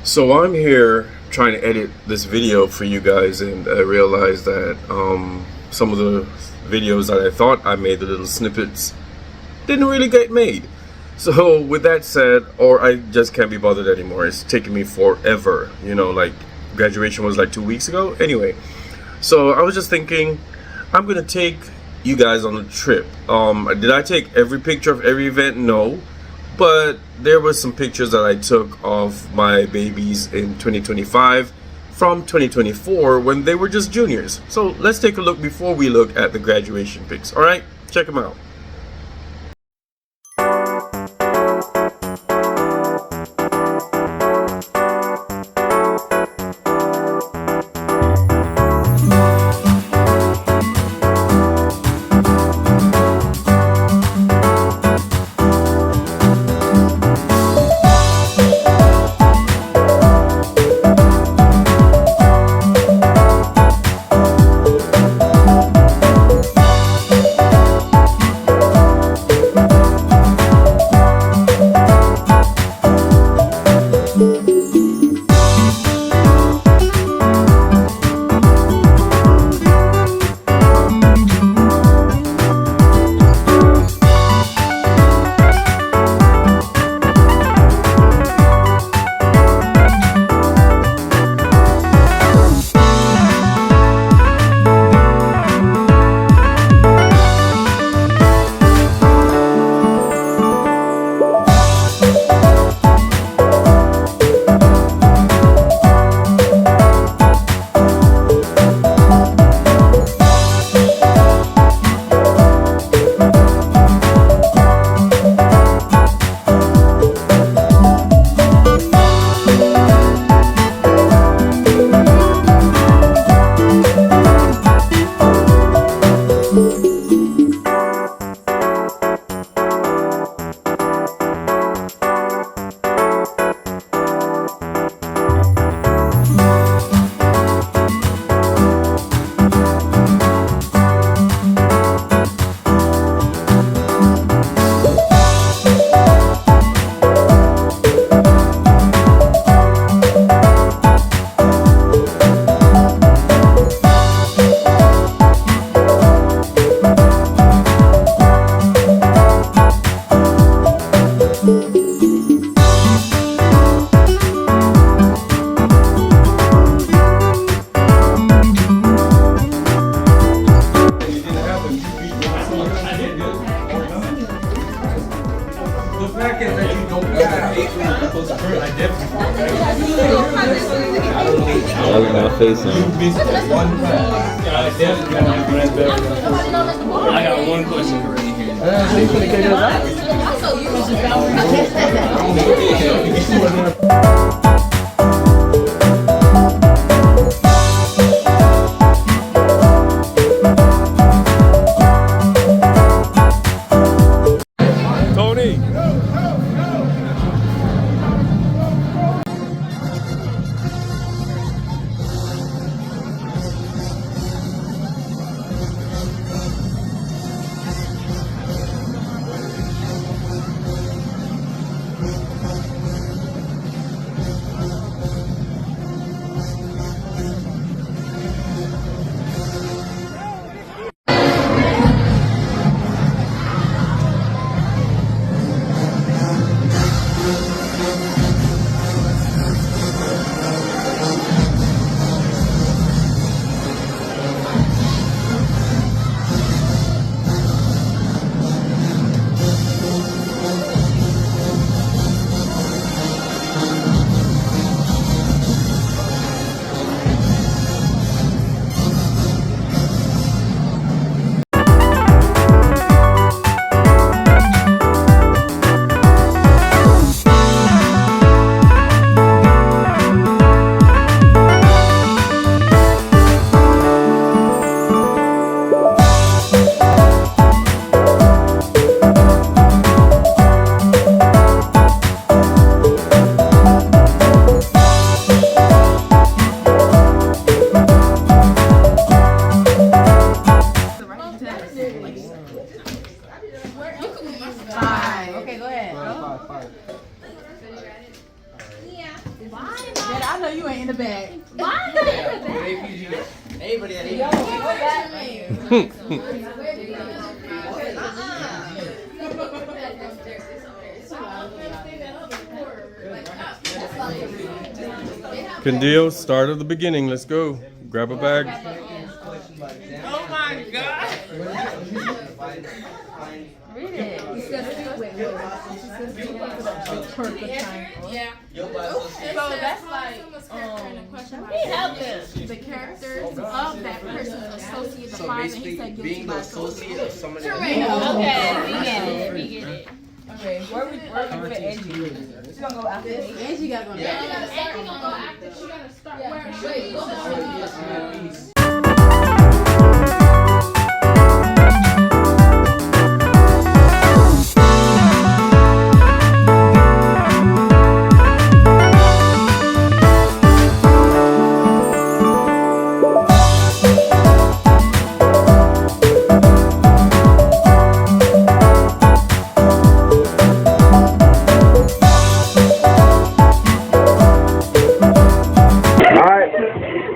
So I'm here trying to edit this video for you guys, and I realized that some of the videos that I thought I made, the little snippets, didn't really get made. So with that said, or I just can't be bothered anymore. It's taking me forever. You know, like graduation was like 2 weeks ago. Anyway, so I was just thinking, I'm gonna take you guys on a trip. Did I take every picture of every event? No. But there were some pictures that I took of my babies in 2025 from 2024 when they were just juniors. So let's take a look before we look at the graduation pics. All right, check them out. I look my face on. I got one question right here. Tony. Five. Okay, go ahead. Five. Why I know you ain't in the bag. Why not in the bag? Everybody at Candio, start at the beginning. Let's go. Grab a bag. Oh my God! Read it. Yeah. So that's like the characters of that person associate the crime, and he said guilty by association. of someone Okay, we get it. Okay, where we put Angie? She's gonna go after me. Angie gotta go Angie gonna go after. She gotta start wearing shoes.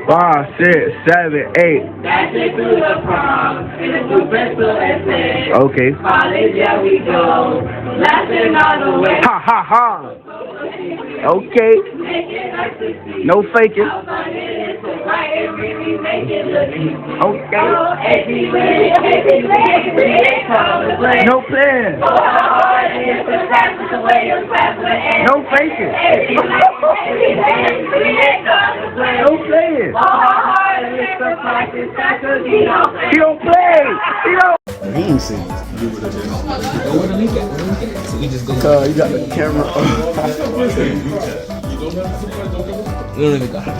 Five, 6, 7, 8. That's it to the prom, in the professor essay. Okay. College, yeah, we go. Laughing all the way. Ha ha ha. Okay. No faking. Okay. No plan. No faking. No playing. He don't play. He don't. He ain't seen this. Cause you got the camera. You don't even got it.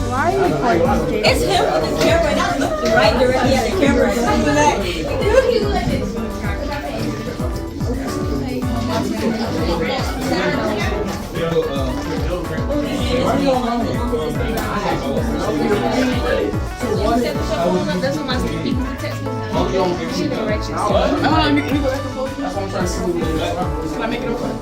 Why are you recording? It's him with the camera, and I looked right directly at the camera. And I'm like, That's what my people text me. She directions. Can I make it okay?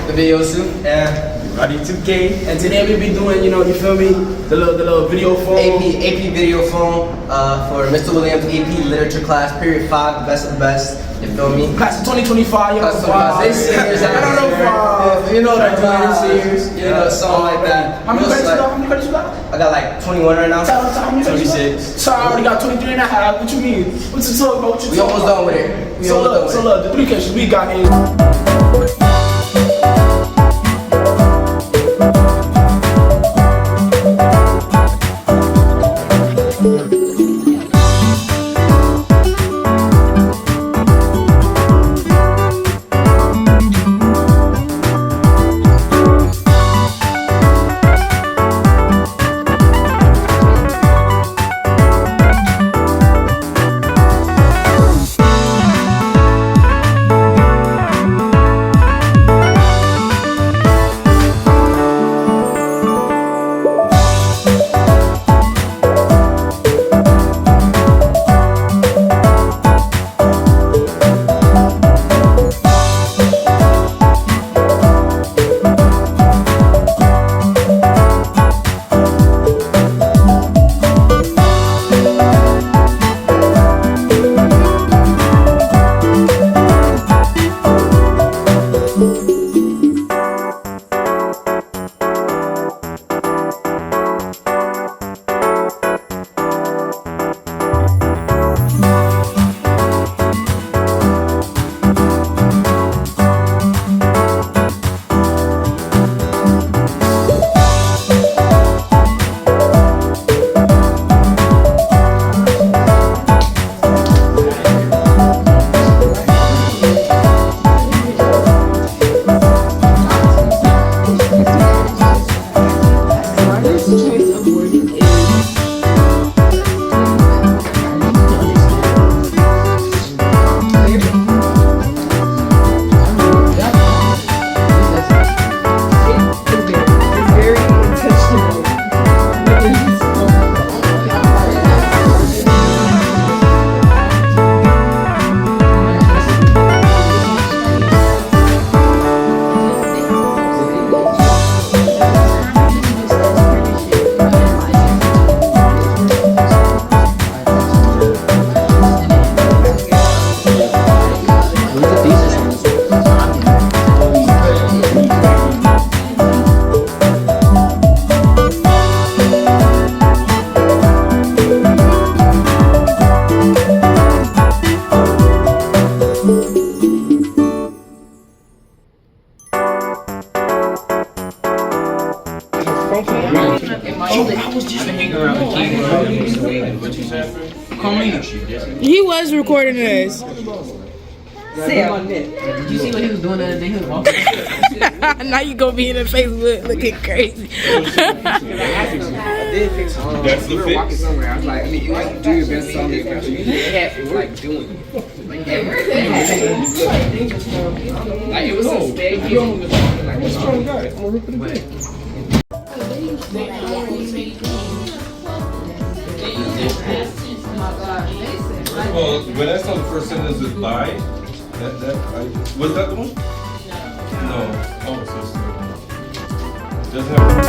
The video shoot and Ready 2K, and today we be doing, you feel me, the little video phone. AP video phone for Mr. Williams AP Literature class, period 5, the best of the best. You feel me? Class of 2025, Class of 2025, they seniors, I don't know you know they're doing seniors, something like that. How many credits you got? I got like 21 right now. 26. So I already got 23 and a half. What you mean? What's the talk about? We almost done with it. So look, the 3 cases we got is. He was recording this. Did you see what he was doing the other day? He was walking. Now you gonna be in the Facebook looking crazy. That's the fix. Somewhere. I was like, I mean, you have to do your best song. You have to like doing it. Like it was so steady. Like what's wrong with that? I'm gonna rip it again. Well, when I saw the first sentence with bye, was that the one? No. Oh, so it's doesn't have.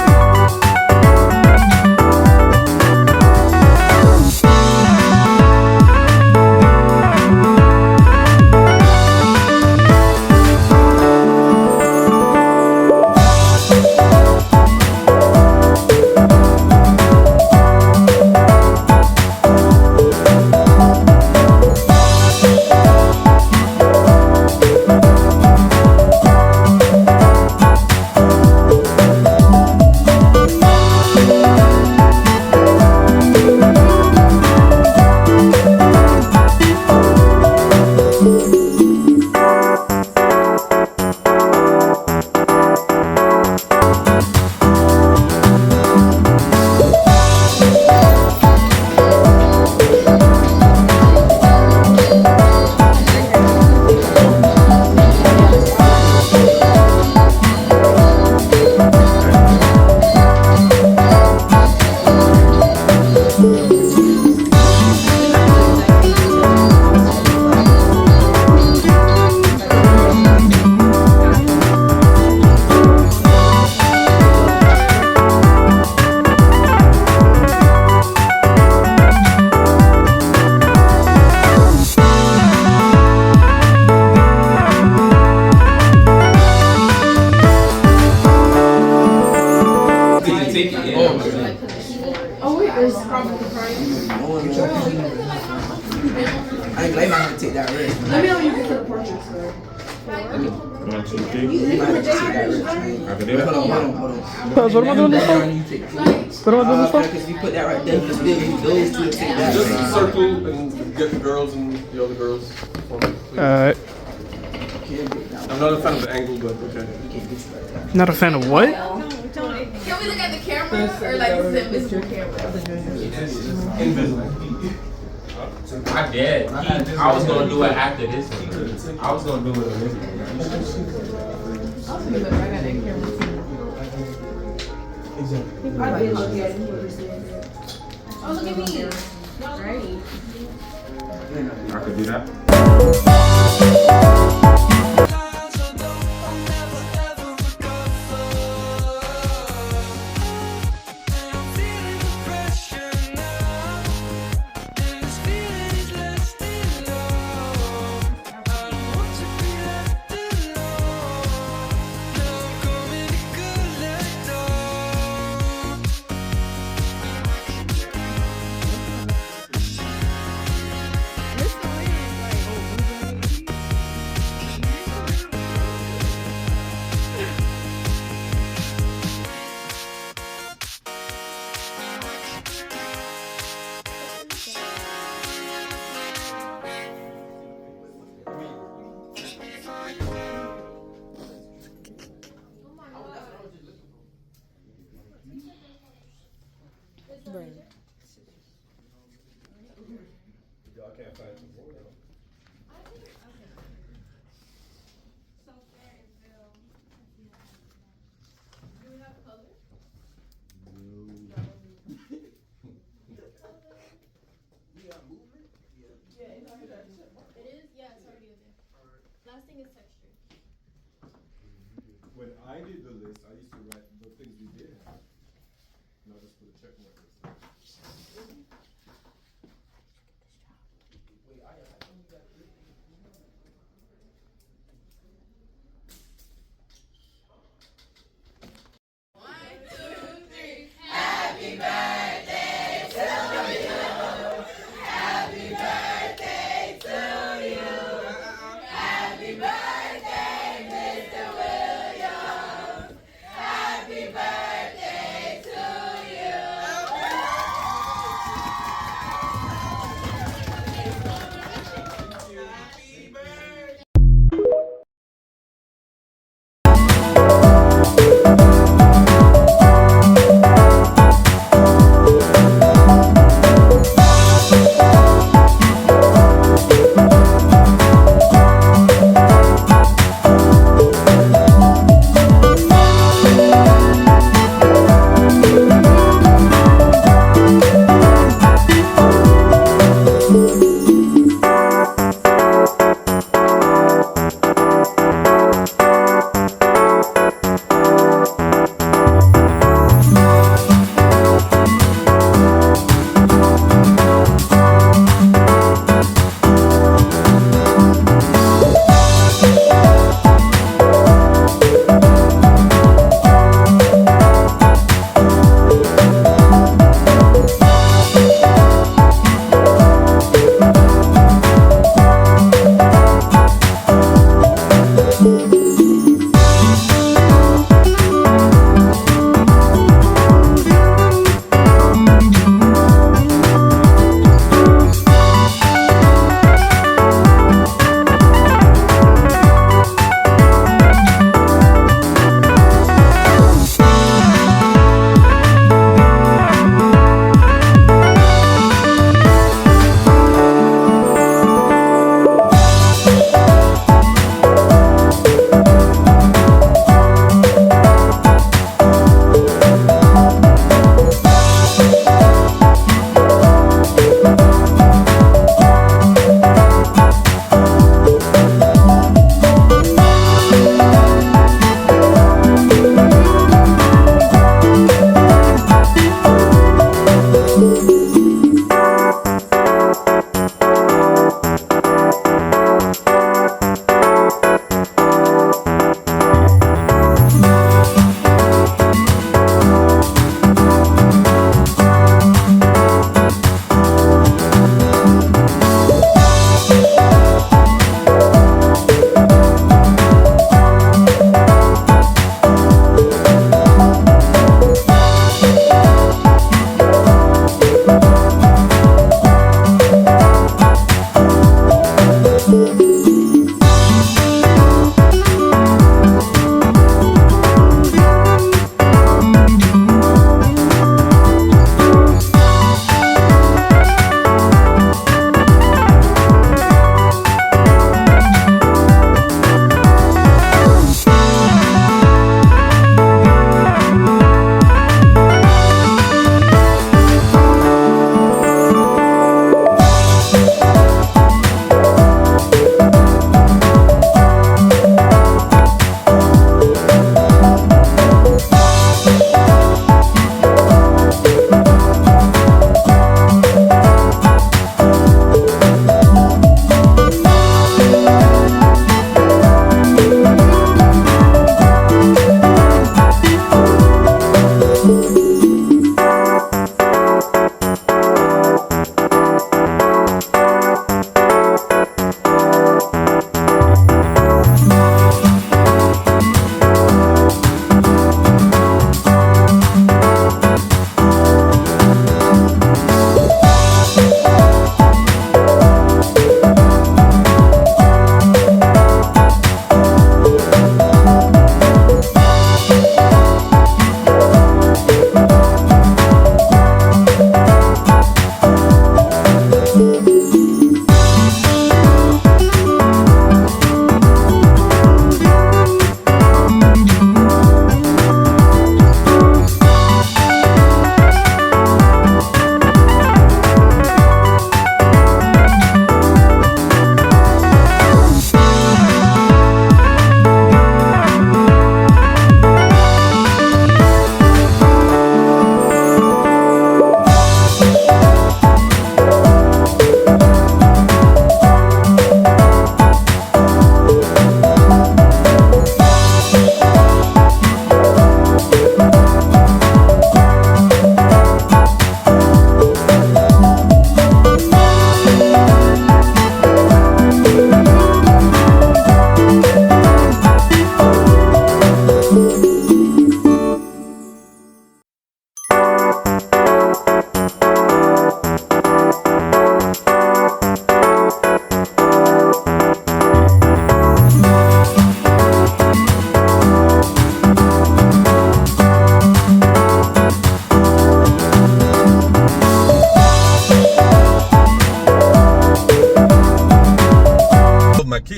I ain't might have to take that risk. Let me know when you get to the portrait, sir. What am I doing this for? What am I doing this for? Because if you put that right there, you can still use those two to take that. Just circle and get the girls and the other girls. Alright. I'm not a fan of the angle, but okay. Not a fan of what? Can we look at the camera or like this is invisible camera? Invisible. I did. I was gonna do it after this one. I was gonna do it on this one. Oh, look at me. Right. I could do that. When I did the list, I used to write the things we did have. Not just put a check mark list. Happy birthday to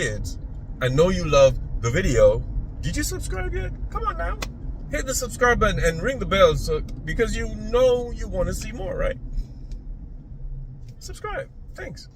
kids, I know you love the video. Did you subscribe yet? Come on now. Hit the subscribe button and ring the bell because you know you want to see more, right? Subscribe. Thanks.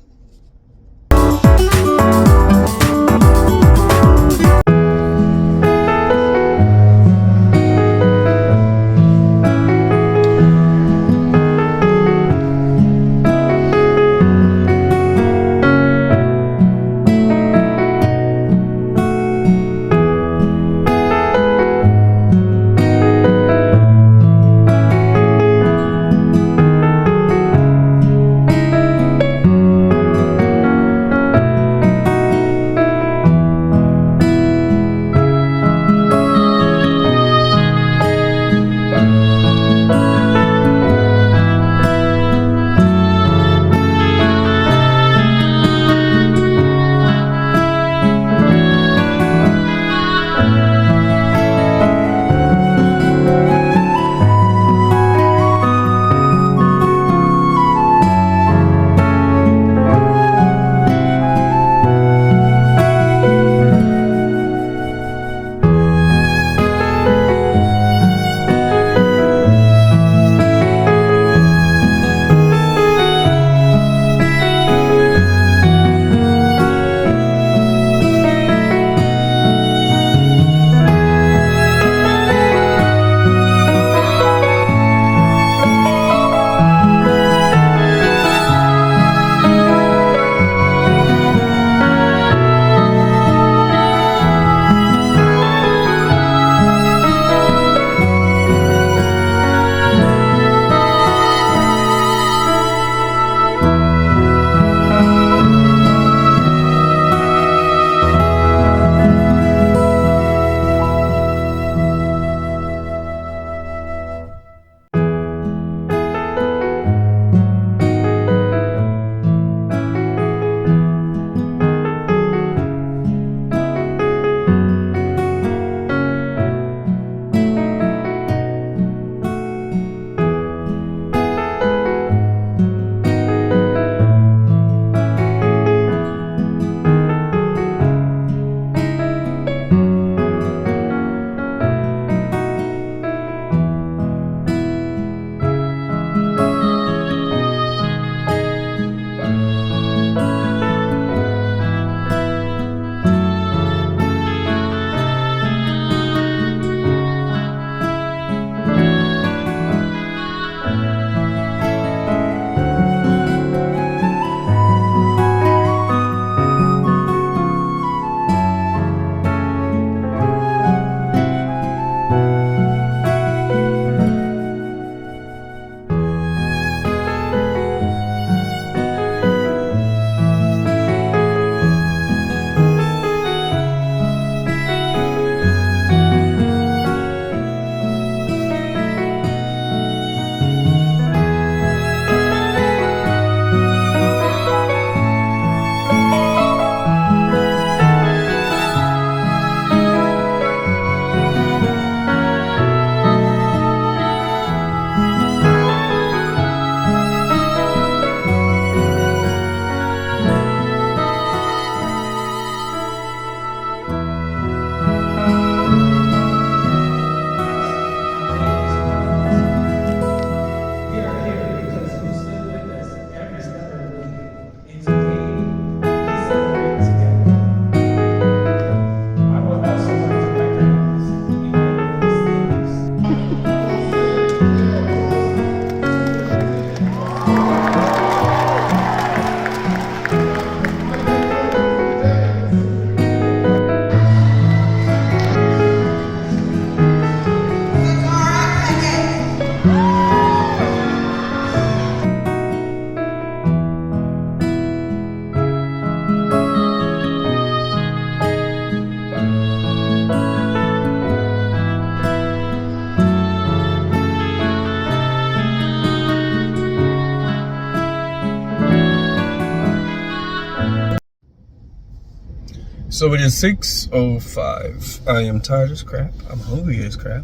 So it is 6:05. I am tired as crap. I'm hungry as crap.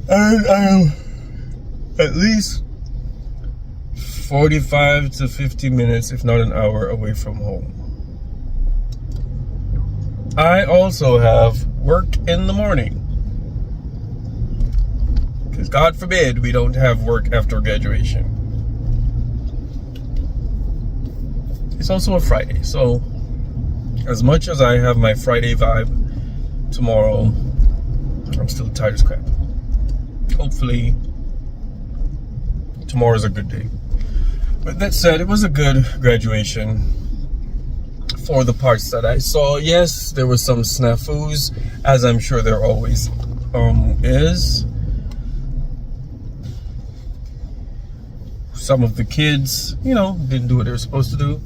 And I am at least 45 to 50 minutes, if not an hour, away from home. I also have work in the morning. Because God forbid we don't have work after graduation. It's also a Friday, so as much as I have my Friday vibe tomorrow, I'm still tired as crap. Hopefully tomorrow's a good day. But that said, it was a good graduation for the parts that I saw. Yes, there were some snafus, as I'm sure there always is. Some of the kids, you know, didn't do what they were supposed to do.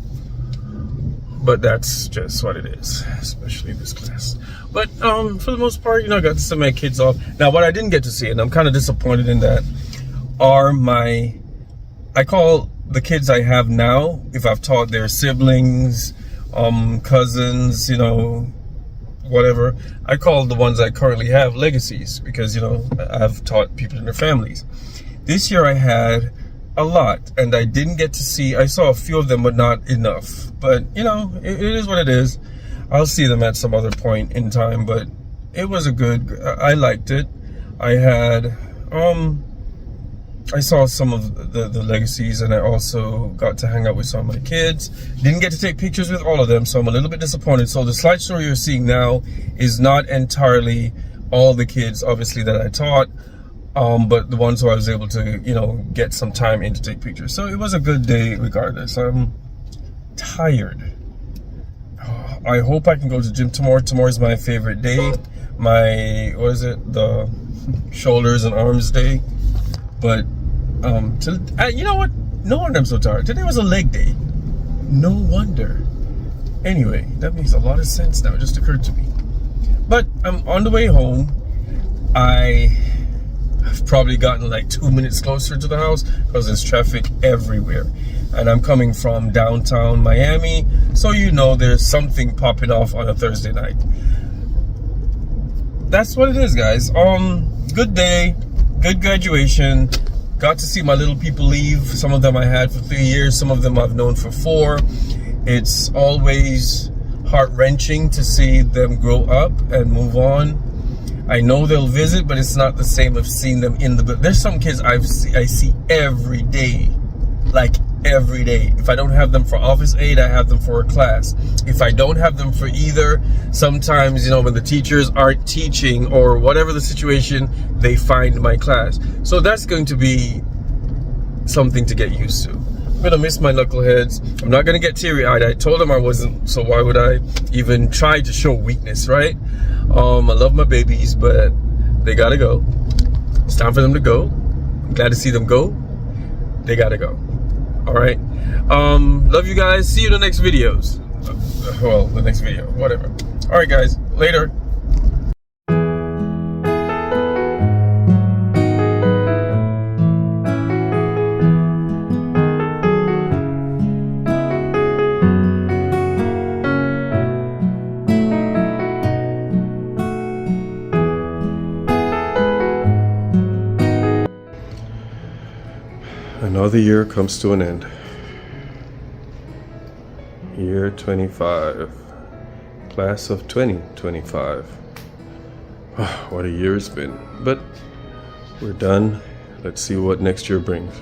But that's just what it is, especially this class. But for the most part, you know, I got to send my kids off. Now, what I didn't get to see, and I'm kind of disappointed in that, are I call the kids I have now, if I've taught their siblings, cousins, you know, whatever, I call the ones I currently have legacies, because, you know, I've taught people in their families. This year I had a lot, and I didn't get to see, I saw a few of them, but not enough. But, you know, it is what it is. I'll see them at some other point in time, but it was a good, I liked it. I had, I saw some of the legacies, and I also got to hang out with some of my kids. Didn't get to take pictures with all of them, so I'm a little bit disappointed. So the slideshow you're seeing now is not entirely all the kids, obviously, that I taught. But the ones who I was able to, you know, get some time in to take pictures. So it was a good day regardless. I'm tired. I hope I can go to the gym tomorrow. Tomorrow's my favorite day. My, what is it? The shoulders and arms day. But, you know what? No wonder I'm so tired. Today was a leg day. No wonder. Anyway, that makes a lot of sense now. It just occurred to me. But I'm on the way home. I've probably gotten like 2 minutes closer to the house because there's traffic everywhere, and I'm coming from downtown Miami, so you know there's something popping off on a Thursday night. That's what it is, guys. Good day, good graduation. Got to see my little people leave. Some of them I had for 3 years, some of them I've known for 4. It's always heart-wrenching to see them grow up and move on. I know they'll visit, but it's not the same as seeing them in the book. There's some kids I see every day, like every day. If I don't have them for office aid, I have them for a class. If I don't have them for either, sometimes, you know, when the teachers aren't teaching or whatever the situation, they find my class. So that's going to be something to get used to. I'm gonna miss my knuckleheads. I'm not gonna get teary-eyed. I told them I wasn't, so why would I even try to show weakness, right? I love my babies, but they gotta go. It's time for them to go. I'm glad to see them go. They gotta go. All right. Love you guys. See you in the next videos. Well, the next video, whatever. All right, guys. Later. Another year comes to an end. Year 25. Class of 2025. What a year it's been. But we're done. Let's see what next year brings.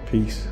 Peace.